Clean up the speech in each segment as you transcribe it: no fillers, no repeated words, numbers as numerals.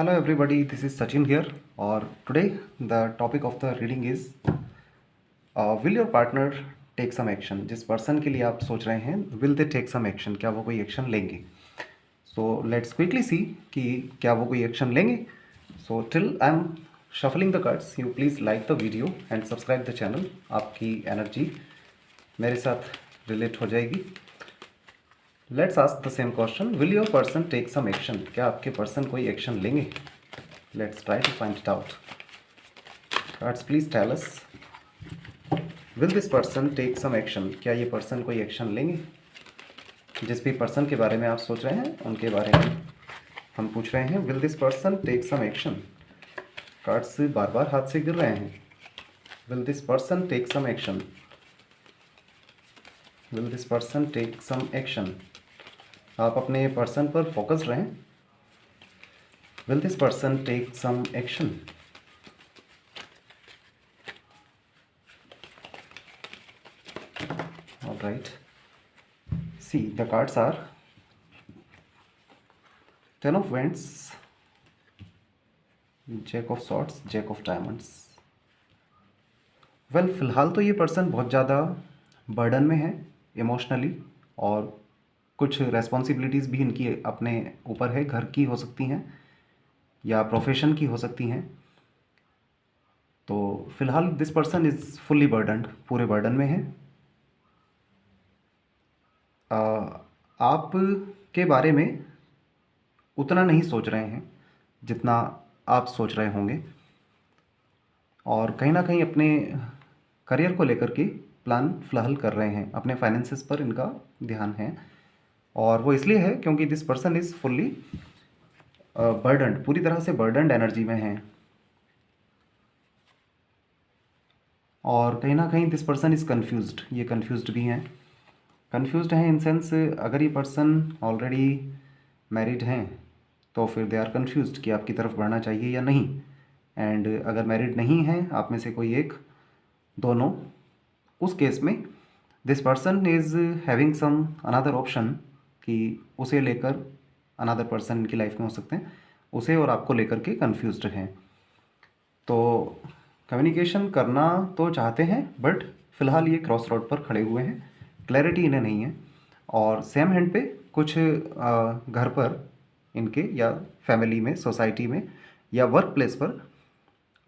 Hello everybody, this is Sachin here. और today the topic of the reading is will your partner take some action. जिस person के लिए आप सोच रहे हैं will they take some action, क्या वो कोई एक्शन लेंगे. So let's quickly see कि क्या वो कोई एक्शन लेंगे. So till I'm shuffling the cards, you please like the video and subscribe the channel. आपकी एनर्जी मेरे साथ रिलेट हो जाएगी. Let's ask the same question, will your person take some action. क्या आपके पर्सन कोई एक्शन लेंगे? Let's try to find it out. Cards please tell us, will this person take some action. क्या ये पर्सन कोई action लेंगे? जिस भी पर्सन के बारे में आप सोच रहे हैं उनके बारे में हम पूछ रहे हैं. Will this person take some action. Cards बार बार हाथ से गिर रहे हैं. Will this person take some action. Will this person take some action. आप अपने पर्सन पर फोकस रहें. Will this person take some action. Alright, see the cards are ten of wands, jack of swords, jack of diamonds. Well, फिलहाल तो ये person बहुत ज़्यादा burden में है इमोशनली, और कुछ रेस्पॉन्सिबिलिटीज़ भी इनकी अपने ऊपर है. घर की हो सकती हैं या प्रोफेशन की हो सकती हैं. तो फिलहाल this person is fully burdened, पूरे बर्डन में है. आप के बारे में उतना नहीं सोच रहे हैं जितना आप सोच रहे होंगे, और कहीं ना कहीं अपने करियर को लेकर के प्लान फिलहाल कर रहे हैं. अपने फाइनेंसेस पर इनका ध्यान है, और वो इसलिए है क्योंकि this person is fully burdened, पूरी तरह से बर्डनड एनर्जी में है. और कहीं ना कहीं दिस पर्सन इज़ कन्फ्यूज्ड. ये कन्फ्यूज्ड भी हैं. कन्फ्यूज्ड हैं इन सेंस, अगर ये पर्सन ऑलरेडी मैरिड हैं तो फिर दे आर कन्फ्यूज्ड कि आपकी तरफ बढ़ना चाहिए या नहीं. एंड अगर मैरिड नहीं हैं आप में से कोई एक, दोनों, उस केस में this person is having some another option कि उसे लेकर, अनदर पर्सन इनकी लाइफ में हो सकते हैं, उसे और आपको लेकर के कन्फ्यूज्ड हैं. तो कम्युनिकेशन करना तो चाहते हैं, बट फिलहाल ये क्रॉस रोड पर खड़े हुए हैं. क्लैरिटी इन्हें नहीं है. और सेम हैंड पे कुछ घर पर इनके, या फैमिली में, सोसाइटी में, या वर्क प्लेस पर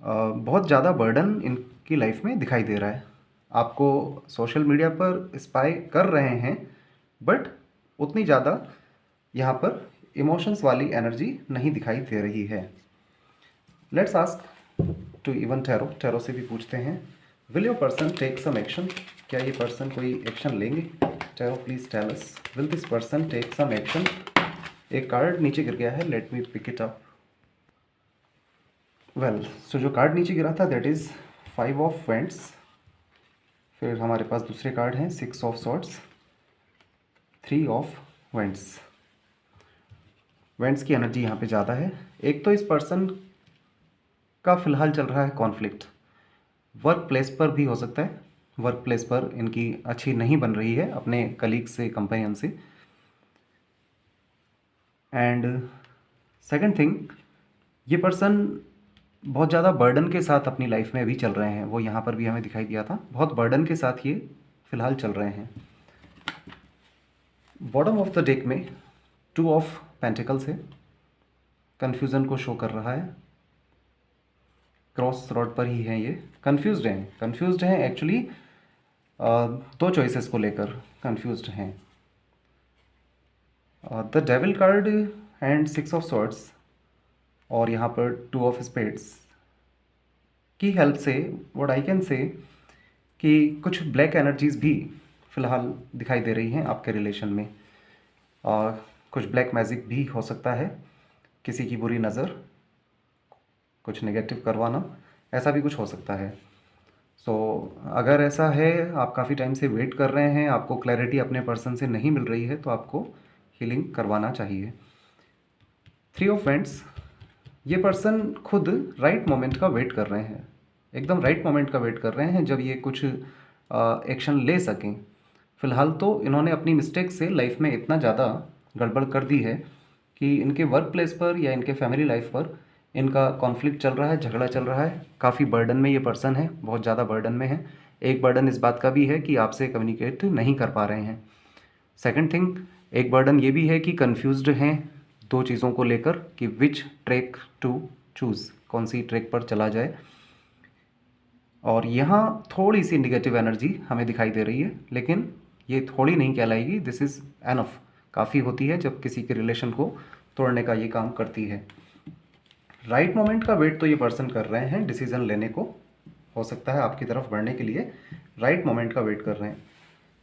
बहुत ज़्यादा बर्डन इनकी लाइफ में दिखाई दे रहा है. आपको सोशल मीडिया पर स्पाई कर रहे हैं, बट उतनी ज़्यादा यहाँ पर इमोशंस वाली एनर्जी नहीं दिखाई दे रही है. Let's ask to even tarot. Tarot से भी पूछते हैं, will your person take some action. क्या ये पर्सन कोई एक्शन लेंगे? Tarot please tell us, will this person take some action. एक कार्ड नीचे गिर गया है, let me pick it up. Well, so जो कार्ड नीचे गिरा था दैट इज़ 5 ऑफ वेंट्स. फिर हमारे पास दूसरे कार्ड हैं 6 of swords, 3 of vents. Vents की एनर्जी यहाँ पे ज़्यादा है. एक तो इस पर्सन का फिलहाल चल रहा है कॉन्फ्लिक्ट. वर्क प्लेस पर भी हो सकता है. वर्क प्लेस पर इनकी अच्छी नहीं बन रही है अपने कलीग से, कंपेनियन से. एंड सेकंड थिंग, ये पर्सन बहुत ज़्यादा बर्डन के साथ अपनी लाइफ में भी चल रहे हैं. वो यहाँ पर भी हमें दिखाई दिया था, बहुत बर्डन के साथ ये फिलहाल चल रहे हैं. बॉटम ऑफ द डेक में 2 ऑफ पेंटिकल्स है. कन्फ्यूज़न को शो कर रहा है. क्रॉस रोड पर ही हैं ये. कन्फ्यूज्ड हैं एक्चुअली. 2 चॉइसेस को लेकर कन्फ्यूज्ड हैं. The devil card and 6 of swords, और यहाँ पर 2 ऑफ स्पेड्स की हेल्प से व्हाट आई कैन से कि कुछ ब्लैक एनर्जीज भी फ़िलहाल दिखाई दे रही हैं आपके रिलेशन में. कुछ ब्लैक मैजिक भी हो सकता है, किसी की बुरी नज़र, कुछ नेगेटिव करवाना, ऐसा भी कुछ हो सकता है. सो अगर ऐसा है, आप काफ़ी टाइम से वेट कर रहे हैं, आपको क्लैरिटी अपने पर्सन से नहीं मिल रही है, तो आपको हीलिंग करवाना चाहिए. 3 ऑफ वेंट्स, ये पर्सन खुद राइट मोमेंट का वेट कर रहे हैं. एकदम राइट मोमेंट का वेट कर रहे हैं जब ये कुछ एक्शन ले सकें. फ़िलहाल तो इन्होंने अपनी मिस्टेक से लाइफ में इतना ज़्यादा गड़बड़ कर दी है कि इनके वर्क प्लेस पर या इनके फैमिली लाइफ पर इनका कॉन्फ्लिक्ट चल रहा है, झगड़ा चल रहा है, काफ़ी बर्डन में ये पर्सन है, बहुत ज़्यादा बर्डन में है। एक बर्डन इस बात का भी है कि आपसे कम्युनिकेट नहीं कर पा रहे हैं। सेकंड थिंग, एक बर्डन ये भी है कि कंफ्यूज्ड हैं दो चीज़ों को लेकर कि विच ट्रैक टू चूज़, कौन सी ट्रैक पर चला जाए। और यहाँ थोड़ी सी इंडिकेटिव एनर्जी हमें दिखाई दे रही है, लेकिन ये थोड़ी नहीं कहलाएगी, दिस इज़ एनफ, काफ़ी होती है जब किसी के रिलेशन को तोड़ने का ये काम करती है। राइट मोमेंट का वेट तो ये पर्सन कर रहे हैं डिसीज़न लेने को, हो सकता है आपकी तरफ बढ़ने के लिए राइट मोमेंट का वेट कर रहे हैं।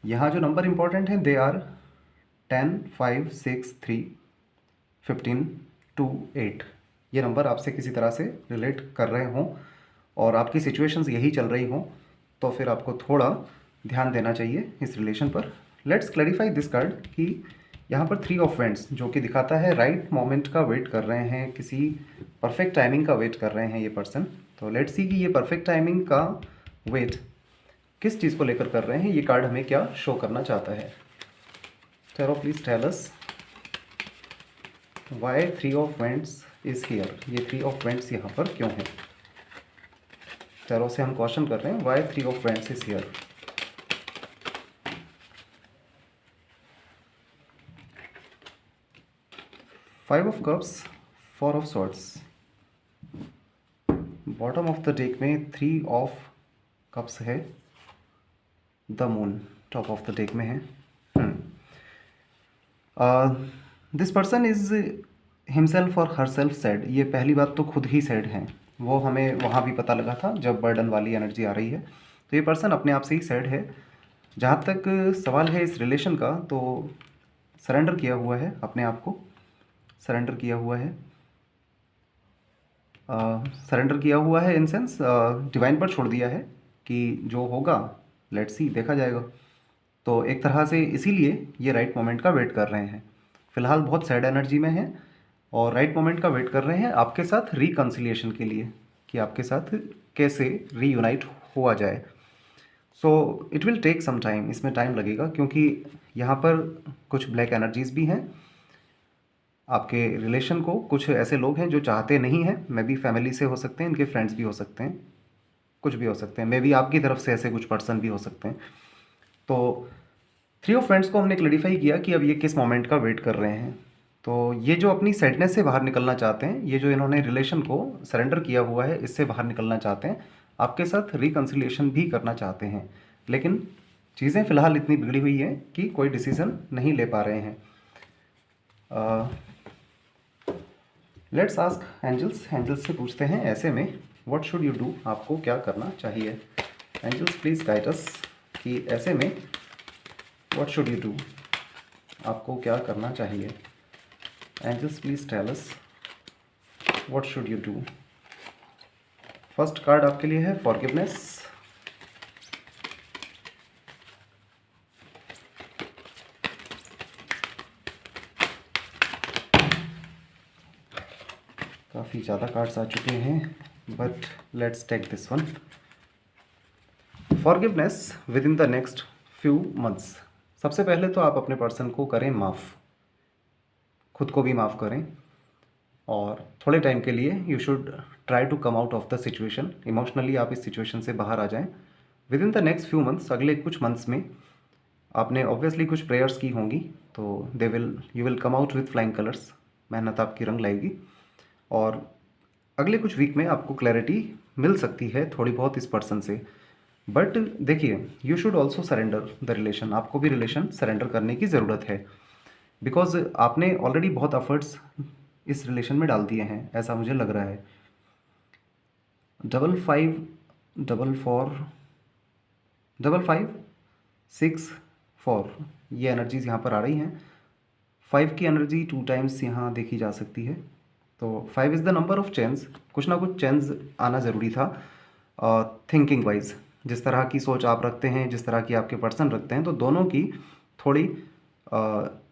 यहाँ जो नंबर इंपॉर्टेंट हैं दे आर 10, 5, 6, 3, 15, 2, 8। ये नंबर आपसे किसी तरह से रिलेट कर रहे हों और आपकी सिचुएशंस यही चल रही हों, तो फिर आपको थोड़ा ध्यान देना चाहिए इस रिलेशन पर। लेट्स क्लैरिफाई दिस कार्ड कि यहाँ पर 3 ऑफ वेंट्स जो कि दिखाता है राइट मोमेंट का वेट कर रहे हैं, किसी परफेक्ट टाइमिंग का वेट कर रहे हैं ये पर्सन। तो लेट्स सी कि ये परफेक्ट टाइमिंग का वेट किस चीज़ को लेकर कर रहे हैं, ये कार्ड हमें क्या शो करना चाहता है। Tarot please tell us why 3 of wands is here, ये 3 ऑफ वेंट्स यहाँ पर क्यों है। टैरो से हम क्वेश्चन कर रहे हैं why 3 of wands is here. Five of cups, 4 of swords, bottom of the deck में 3 ऑफ कप्स है, the moon top of the deck में है। दिस पर्सन इज हिमसेल्फ और हर सेल्फ सैड। ये पहली बात तो खुद ही सैड हैं, वो हमें वहाँ भी पता लगा था जब बर्डन वाली एनर्जी आ रही है, तो ये पर्सन अपने आप से ही सैड है। जहाँ तक सवाल है इस रिलेशन का, तो सरेंडर किया हुआ है अपने आप को, सरेंडर किया हुआ है, सरेंडर किया हुआ है इन सेंस डिवाइन पर छोड़ दिया है कि जो होगा लेट्स सी, देखा जाएगा। तो एक तरह से इसीलिए ये राइट मोमेंट का वेट कर रहे हैं। फ़िलहाल बहुत सैड एनर्जी में हैं और राइट मोमेंट का वेट कर रहे हैं आपके साथ रिकन्सिलिएशन के लिए, कि आपके साथ कैसे रीयूनाइट हुआ जाए। So it will take some time, इसमें टाइम लगेगा क्योंकि यहाँ पर कुछ ब्लैक एनर्जीज भी हैं आपके रिलेशन को। कुछ ऐसे लोग हैं जो चाहते नहीं हैं, मे बी फैमिली से हो सकते हैं, इनके फ्रेंड्स भी हो सकते हैं, कुछ भी हो सकते हैं, मे बी आपकी तरफ से ऐसे कुछ पर्सन भी हो सकते हैं। तो 3 ऑफ फ्रेंड्स को हमने क्लैरिफाई किया कि अब ये किस मोमेंट का वेट कर रहे हैं। तो ये जो अपनी सैडनेस से बाहर निकलना चाहते हैं, ये जो इन्होंने रिलेशन को सरेंडर किया हुआ है, इससे बाहर निकलना चाहते हैं, आपके साथ रिकन्सिलिएशन भी करना चाहते हैं, लेकिन चीज़ें फ़िलहाल इतनी बिगड़ी हुई हैं कि कोई डिसीज़न नहीं ले पा रहे हैं। लेट्स आस्क एंजल्स, एंजल्स से पूछते हैं ऐसे में व्हाट शुड यू डू, आपको क्या करना चाहिए। एंजल्स प्लीज़ गाइड अस कि ऐसे में व्हाट शुड यू डू, आपको क्या करना चाहिए। Angels please tell us what should you do. First card आपके लिए है फॉरगिवनेस, काफ़ी ज़्यादा कार्ड्स आ चुके हैं but let's take this one. Forgiveness within the next few months. सबसे पहले तो आप अपने पर्सन को करें माफ़, खुद को भी माफ़ करें और थोड़े टाइम के लिए you should try to come out of the situation. Emotionally आप इस सिचुएशन से बाहर आ जाएं। Within the next few months, अगले कुछ मंथ्स में आपने ऑब्वियसली कुछ प्रेयर्स की होंगी, तो you will come out with flying colours. मेहनत आपकी रंग लाएगी और अगले कुछ वीक में आपको क्लैरिटी मिल सकती है थोड़ी बहुत इस पर्सन से। बट देखिए, you should also surrender the relation, आपको भी रिलेशन सरेंडर करने की ज़रूरत है, बिकॉज आपने ऑलरेडी बहुत एफर्ट्स इस रिलेशन में डाल दिए हैं, ऐसा मुझे लग रहा है। 5 5 4 5 5 6 4 ये एनर्जीज यहाँ पर आ रही हैं। 5 की एनर्जी 2 टाइम्स यहाँ देखी जा सकती है, तो 5 is the number of change. कुछ ना कुछ चेंज आना ज़रूरी था थिंकिंग वाइज। जिस तरह की सोच आप रखते हैं, जिस तरह की आपके पर्सन रखते हैं, तो दोनों की थोड़ी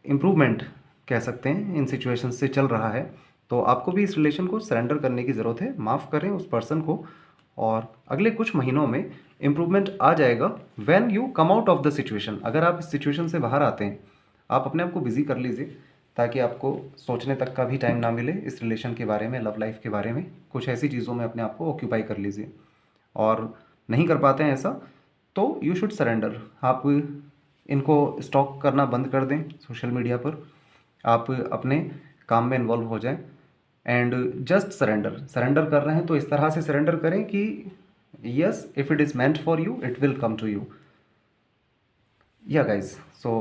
इम्प्रूवमेंट कह सकते हैं इन सिचुएशन से चल रहा है। तो आपको भी इस रिलेशन को सरेंडर करने की ज़रूरत है, माफ़ करें उस पर्सन को और अगले कुछ महीनों में इम्प्रूवमेंट आ जाएगा when you come out of the situation. अगर आप इस सिचुएशन से बाहर आते हैं, आप अपने आप को बिज़ी कर लीजिए, ताकि आपको सोचने तक का भी टाइम ना मिले इस रिलेशन के बारे में, लव लाइफ के बारे में। कुछ ऐसी चीज़ों में अपने आप को ऑक्यूपाई कर लीजिए। और नहीं कर पाते हैं ऐसा तो यू शुड सरेंडर। आप इनको स्टॉक करना बंद कर दें सोशल मीडिया पर, आप अपने काम में इन्वॉल्व हो जाएं एंड जस्ट सरेंडर। सरेंडर कर रहे हैं तो इस तरह से सरेंडर करें कि yes, if it is meant for you it will come to you. Yeah guys, so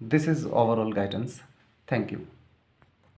this is overall guidance. Thank you.